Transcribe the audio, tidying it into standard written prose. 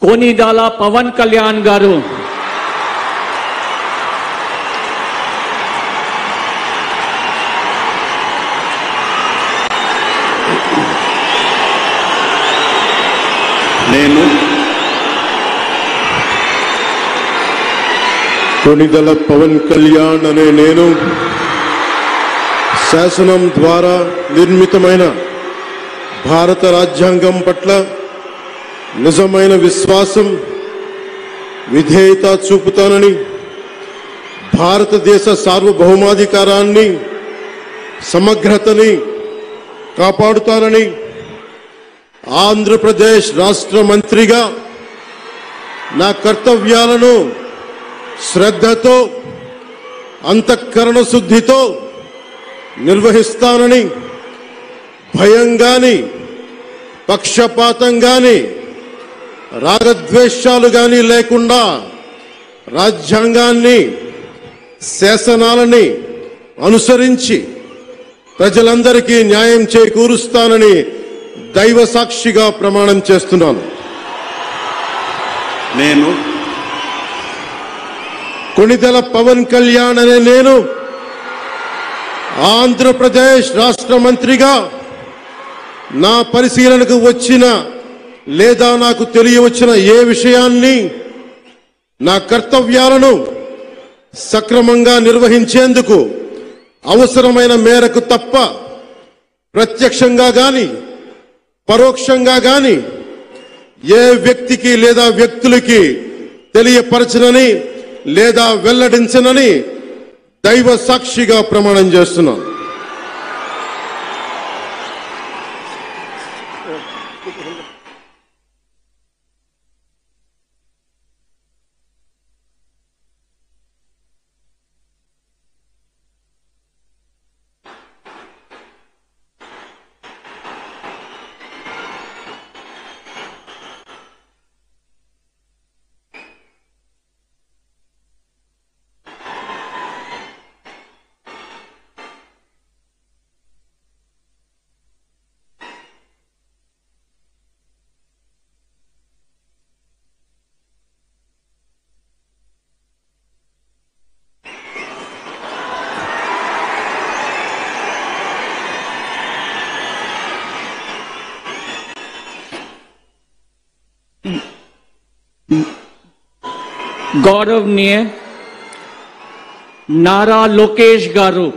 कोनिदाला पवन कल्याण गारू నేను కొనిదల పవన్ కళ్యాణ్ అనే నేను శాసనం ద్వారా నిర్మితమైన భారత రాజ్యాంగం పట్ల నిజమైన విశ్వాసం విధేయత చూపుతానని భారతదేశ సార్వభౌమాధికారాన్ని సమగ్రతని కాపాడుతానని ఆంధ్రప్రదేశ్ రాష్ట్ర మంత్రిగా నా కర్తవ్యాలను శ్రద్ధతో అంతఃకరణ శుద్ధితో నిర్వహిస్తానని భయం గాని పక్షపాతం గాని రాగద్వేషాలు గాని లేకుండా రాజ్యాంగాన్ని శాసనాలని అనుసరించి ప్రజలందరికీ న్యాయం చేకూరుస్తానని దైవ సాక్షిగా ప్రమాణం చేస్తున్నాను. నేను కొనిదెల పవన్ కళ్యాణ్ అనే నేను ఆంధ్రప్రదేశ్ రాష్ట్ర మంత్రిగా నా పరిశీలనకు వచ్చిన లేదా నాకు తెలియవచ్చిన ఏ విషయాన్ని నా కర్తవ్యాలను సక్రమంగా నిర్వహించేందుకు అవసరమైన మేరకు తప్ప ప్రత్యక్షంగా గాని పరోక్షంగా గాని ఏ వ్యక్తికి లేదా వ్యక్తులకి తెలియపరచనని లేదా వెల్లడించనని దైవ సాక్షిగా ప్రమాణం చేస్తున్నాను. गौरवनीय नारा लोकेश गारू।